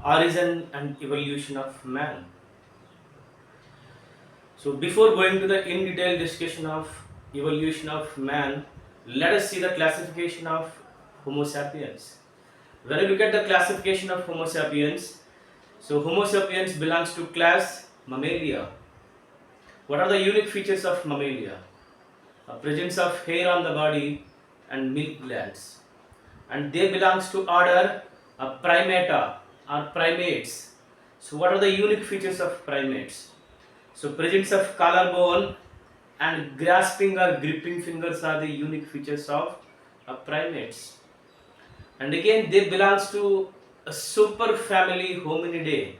origin and evolution of man. So before going to the in detail discussion of evolution of man, let us see the classification of Homo sapiens. When you look at the classification of Homo sapiens, so Homo sapiens belongs to class Mammalia. What are the unique features of Mammalia? A presence of hair on the body and milk glands. And they belongs to order Primata or primates. So what are the unique features of primates? So presence of collarbone and grasping or gripping fingers are the unique features of primates. And again they belongs to a super family Hominidae.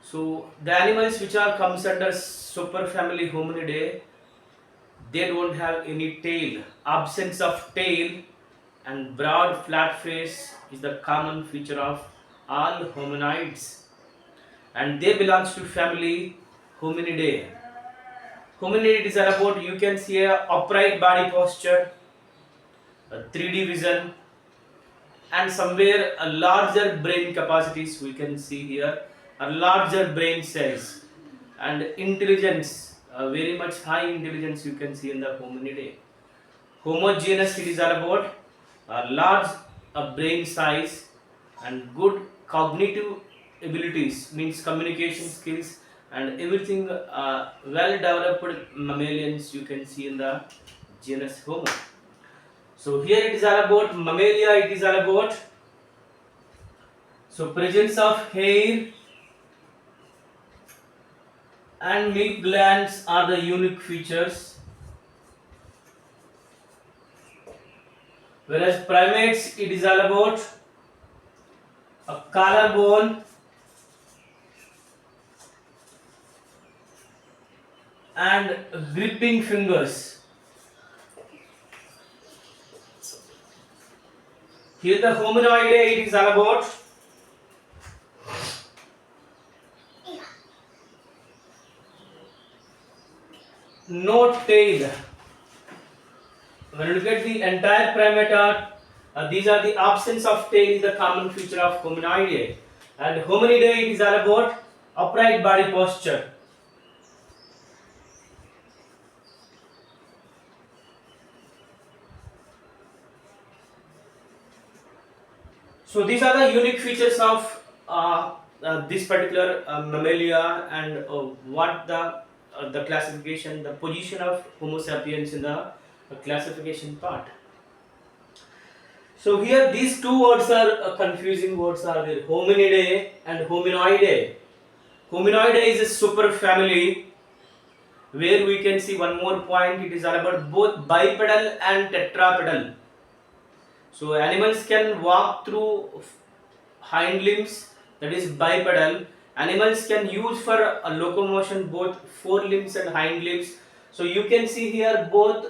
So the animals which are comes under super family Hominidae, they don't have any tail. Absence of tail and broad flat face is the common feature of all hominids, and they belongs to family Hominidae. Hominid is all about, you can see a upright body posture, a 3D vision, and somewhere a larger brain capacities we can see here, a larger brain size and intelligence, very much high intelligence you can see in the Hominidae. Homogeneous, it is all about a large brain size and good cognitive abilities, means communication skills and everything, well developed mammalians you can see in the genus Homo. So here it is all about mammalia, it is all about so presence of hair and milk glands are the unique features, whereas primates it is all about a collarbone and gripping fingers. Here the Hominoidae it is all about no tail. When you look at the entire primata, these are the absence of tail is the common feature of Hominoidae, and Hominidae it is all about upright body posture. So these are the unique features of this particular mammalia, and what the classification, the position of Homo sapiens in the classification part. So here these two words are confusing words are there, Hominidae and Hominoidae. Hominoidae is a super family where we can see one more point, it is all about both bipedal and tetrapedal. So animals can walk through hind limbs, that is bipedal. Animals can use for a locomotion both forelimbs and hind limbs. So you can see here both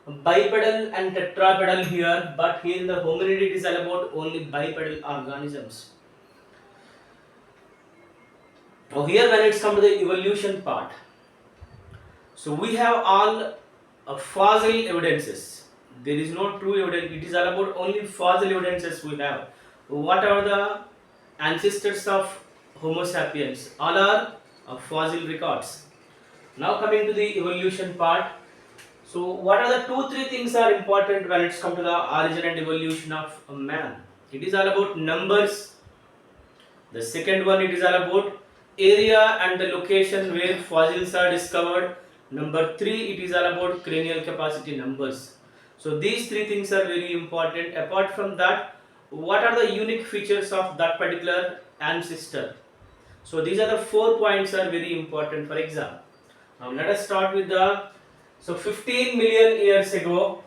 bipedal and tetrapedal here, but here in the hominid it is all about only bipedal organisms. Now here when it's come to the evolution part, so we have all fossil evidences. There is no true evidence, it is all about only fossil evidences we have. What are the ancestors of Homo sapiens? All are fossil records. Now coming to the evolution part. So what are the 2-3 things are important when it's come to the origin and evolution of a man? It is all about numbers. The second one, it is all about area and the location where fossils are discovered. Number 3, it is all about cranial capacity numbers. So these 3 things are very important. Apart from that, what are the unique features of that particular ancestor? So these are the 4 points are very important for exam. Now let us start with the, so 15 million years ago,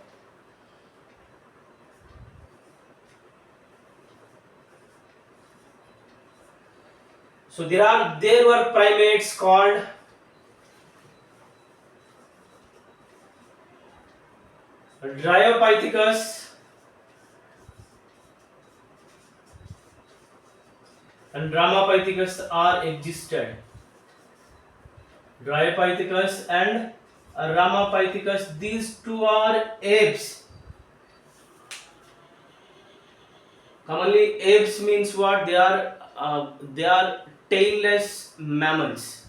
so there were primates called Dryopithecus and Ramapithecus are existed. Dryopithecus and Ramapithecus, these two are apes Commonly apes means what? They are tailless mammals.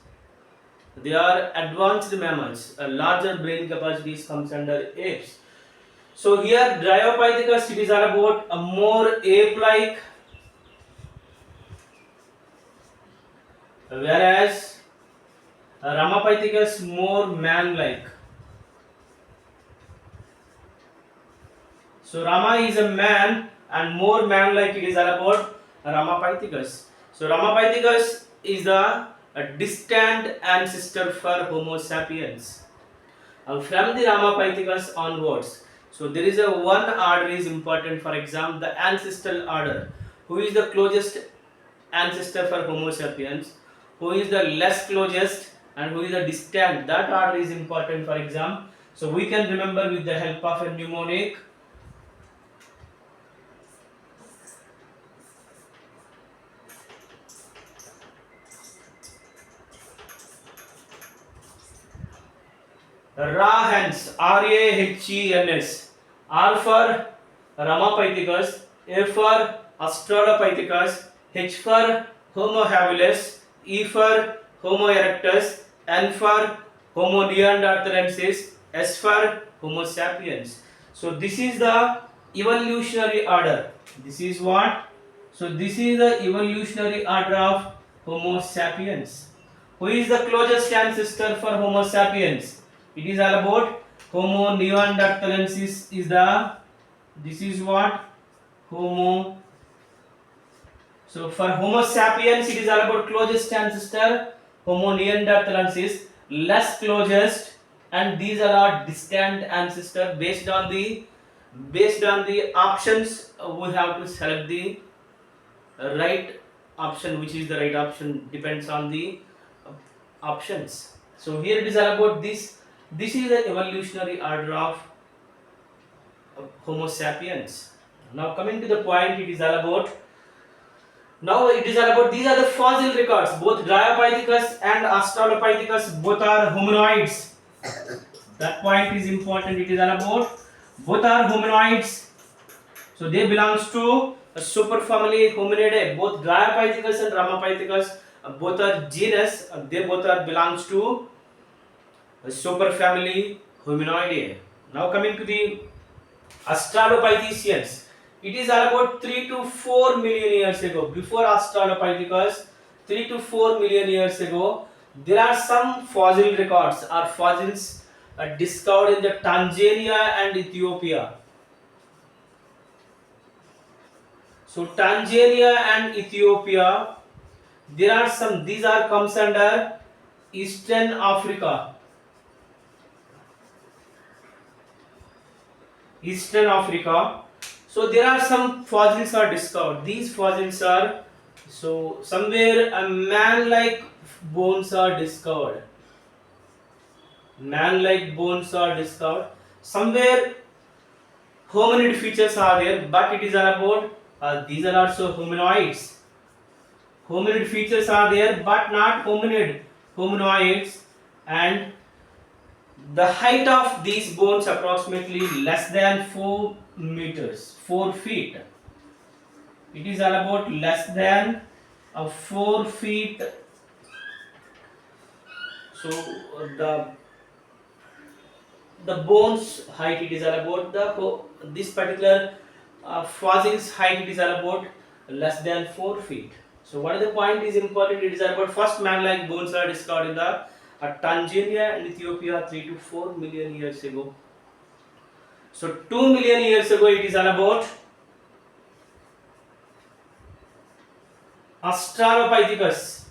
They are advanced mammals. A larger brain capacities comes under apes. So here Dryopithecus, it is all about a more ape-like, whereas Ramapithecus more man-like. So Rama is a man and more man-like it is all about Ramapithecus. So Ramapithecus is a distant ancestor for Homo sapiens. From the Ramapithecus onwards, so there is a one order is important. For example, the ancestral order. Who is the closest ancestor for Homo sapiens? Who is the less closest and who is the distant? That order is important. For example, so we can remember with the help of a mnemonic. Rahens, Rahens, R for Ramapithecus, A for Australopithecus, H for Homo habilis, E for Homo erectus, N for Homo neanderthalensis, S for Homo sapiens. So this is the evolutionary order. This is what? So this is the evolutionary order of Homo sapiens. Who is the closest ancestor for Homo sapiens? It is all about Homo neanderthalensis is the, this is what? Homo. So for Homo sapiens it is all about closest ancestor. Homo neanderthalensis less closest, and these are our distant ancestor. Based on the options, we have to select the right option. Which is the right option depends on the options. So here it is all about this. This is the evolutionary order of Homo sapiens. Now coming to the point, it is all about. Now it is all about, these are the fossil records. Both Dryopithecus and Australopithecus both are humanoids. That point is important. It is all about both are humanoids. So they belongs to a superfamily Hominidae. Both Dryopithecus and Ramapithecus both are genus. They both are belongs to a superfamily Hominoidae. Now coming to the Australopithecians. It is all about 3 to 4 million years ago. Before Australopithecus, 3 to 4 million years ago, there are some fossil records or fossils discovered in the Tanzania and Ethiopia. So Tanzania and Ethiopia, there are some. These are comes under Eastern Africa. Eastern Africa. So there are some fossils are discovered. These fossils are, so somewhere a man-like bones are discovered. Man-like bones are discovered. Somewhere hominid features are there, but it is all about these are also humanoids. Hominid features are there, but not humanoids, and the height of these bones approximately less than 4 meters, 4 feet. It is all about less than 4 feet. So the bones height, it is all about this particular fossils height, it is all about less than 4 feet. So what is the point is important? It is all about first man-like bones are discovered in the Tanzania and Ethiopia 3 to 4 million years ago. So 2 million years ago it is all about Australopithecus.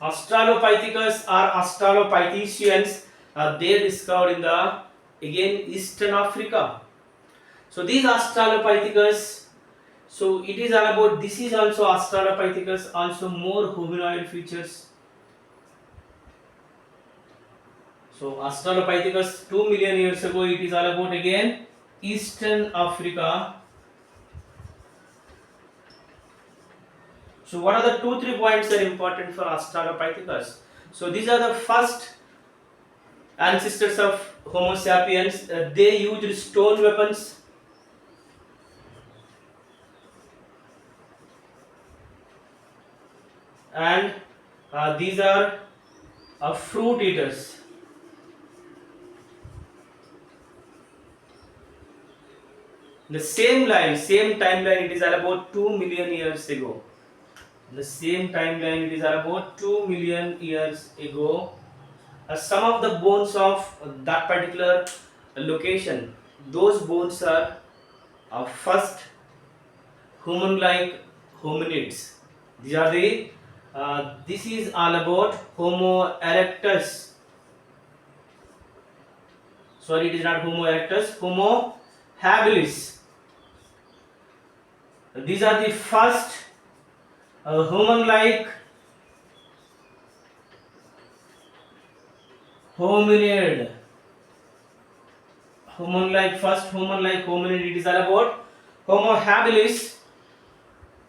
Australopithecus or Australopithecians, they discovered in the again Eastern Africa. So these Australopithecus, so it is all about, this is also Australopithecus, also more humanoid features. So Australopithecus 2 million years ago, it is all about again Eastern Africa. So what are the 2-3 points that are important for Australopithecus? So these are the first ancestors of Homo sapiens, they used stone weapons, and these are fruit eaters. The same line, same timeline, it is about 2 million years ago. The same timeline, it is about 2 million years ago. Some of the bones of that particular location, those bones are first human-like hominids. These are the this is all about Homo erectus. Sorry, it is not Homo erectus. Homo habilis. These are the first human-like hominid. First human-like hominid. It is all about Homo habilis.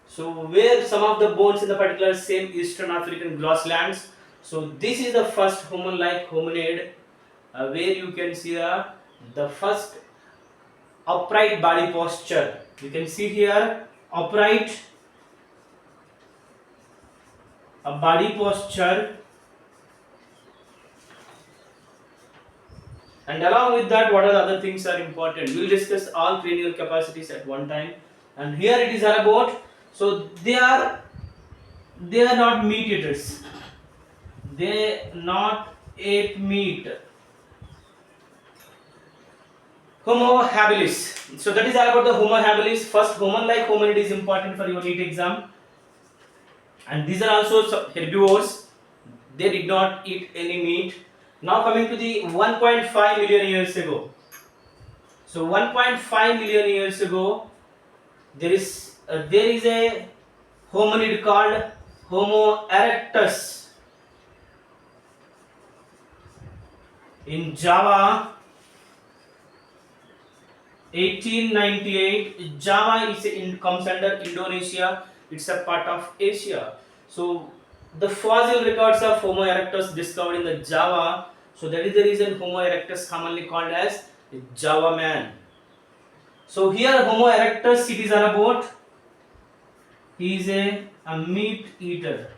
So where some of the bones in the particular same Eastern African grasslands. So this is the first human-like hominid, where you can see the first upright body posture. You can see here upright body posture, and along with that, what are the other things are important? We will discuss all cranial capacities at one time. And here it is all about. So they are not meat eaters. They not ate meat. Homo habilis. So that is all about the Homo habilis. First human-like hominid is important for your NEET exam. And these are also herbivores. They did not eat any meat. Now coming to the 1.5 million years ago. So 1.5 million years ago, there is a hominid called Homo erectus in Java. 1898. Java comes under Indonesia. It's a part of Asia. So the fossil records of Homo erectus discovered in the Java. So that is the reason Homo erectus commonly called as Java man. So here Homo erectus, it is all about, he is a meat eater.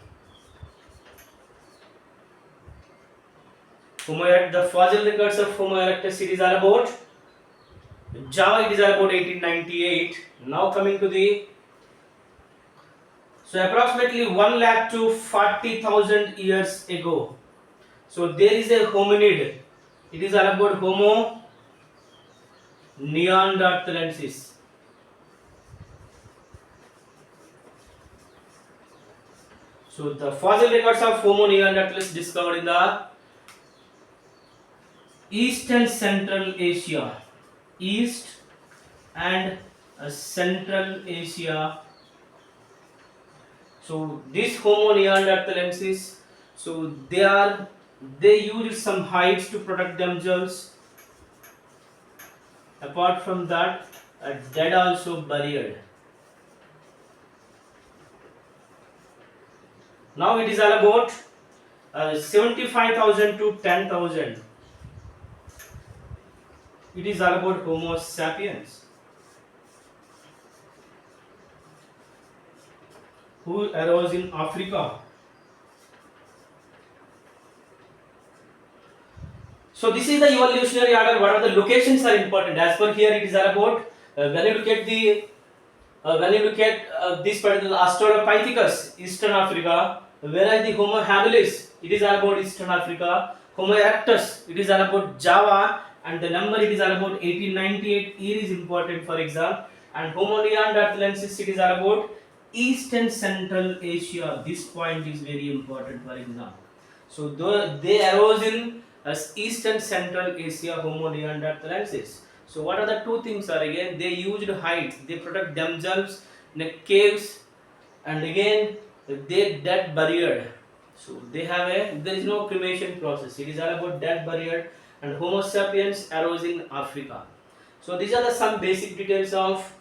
The fossil records of Homo erectus, it is all about Java, it is all about 1898. Now coming to the, so approximately 1 lakh to 40,000 years ago. So there is a hominid. It is all about Homo neanderthalensis. So the fossil records of Homo neanderthalensis discovered in the East and Central Asia. East and Central Asia. So this Homo neanderthalensis, so they use some hides to protect themselves. Apart from that, dead also buried. Now it is all about 75,000 to 10,000. It is all about Homo sapiens, who arose in Africa. So this is the evolutionary order. What are the locations are important? As per here, it is all about when you look at this particular Australopithecus, Eastern Africa. Whereas the Homo habilis, it is all about Eastern Africa. Homo erectus, it is all about Java, and the number it is all about 1898. Year is important for exam. And Homo neanderthalensis, it is all about East and Central Asia. This point is very important for exam. So they arose in East and Central Asia, Homo neanderthalensis. So what are the two things are? Again, they used hides. They protect themselves in the caves, and again they dead buried. So there is no cremation process. It is all about dead buried, and Homo sapiens arose in Africa. So these are some basic details of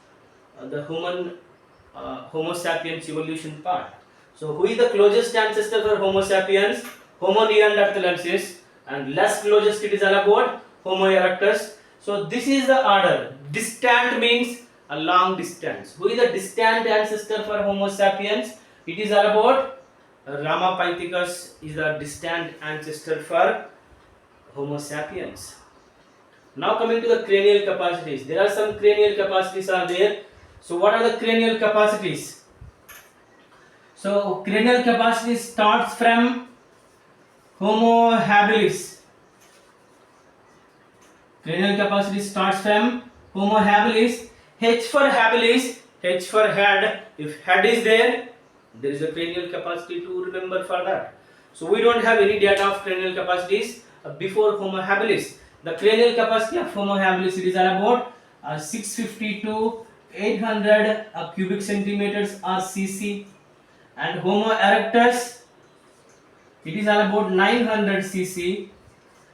the Homo sapiens evolution part. So who is the closest ancestor for Homo sapiens? Homo neanderthalensis. and less closest it is all about Homo erectus. So this is the order. Distant means a long distance. Who is the distant ancestor for Homo sapiens? It is all about Ramapithecus is the distant ancestor for Homo sapiens. Now coming to the cranial capacities. There are some cranial capacities are there. So what are the cranial capacities? So cranial capacity starts from Homo habilis. Cranial capacity starts from Homo habilis. H for habilis, H for head. If head is there, there is a cranial capacity to remember for that. So we don't have any data of cranial capacities before Homo habilis. The cranial capacity of Homo habilis it is about 650 to 800 cubic centimeters or cc, and Homo erectus it is about 900 cc,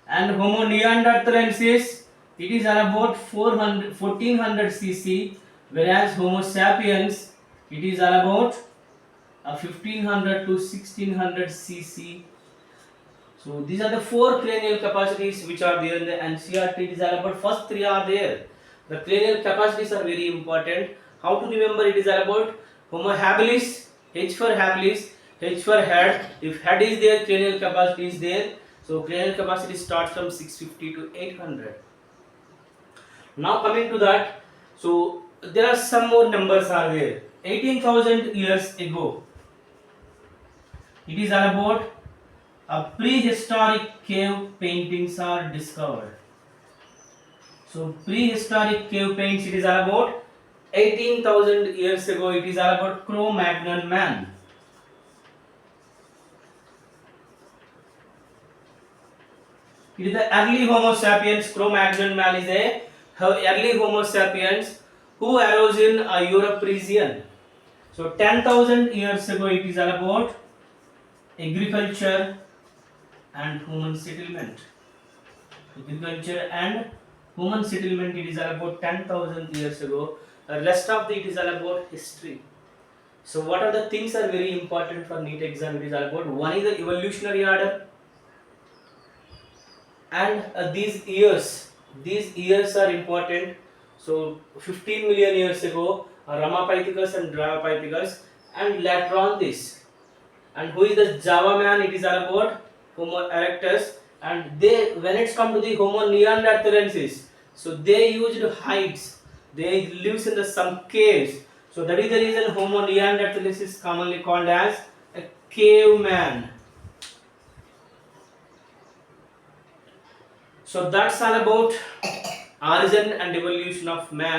and Homo neanderthalensis it is about 400 1400 cc, whereas Homo sapiens it is about 1500 to 1600 cc. So these are the four cranial capacities which are there in the NCERT. It is all about first three are there. The cranial capacities are very important. How to remember? It is all about Homo habilis, H for habilis, H for head. If head is there, cranial capacity is there. So cranial capacity starts from 650 to 800. Now coming to that, so there are some more numbers are there. 18,000 years ago, it is all about prehistoric cave paintings are discovered. So prehistoric cave paintings it is all about 18,000 years ago. It is all about Cro-Magnon man. It is the early Homo sapiens. Cro-Magnon man is a early Homo sapiens who arose in a Europe region. So 10,000 years ago it is all about agriculture and human settlement. Agriculture and human settlement it is all about 10,000 years ago. The rest of it is all about history. So what are the things are very important for NEET exam? It is all about one is the evolutionary order, and these years are important. So 15 million years ago Ramapithecus and Dravapithecus, and later on this, and who is the Java man? It is all about Homo erectus, and they when it's come to the Homo neanderthalensis, so they used hides. They lives in the some caves. So that is the reason Homo neanderthalensis is commonly called as a caveman. So that's all about origin and evolution of man.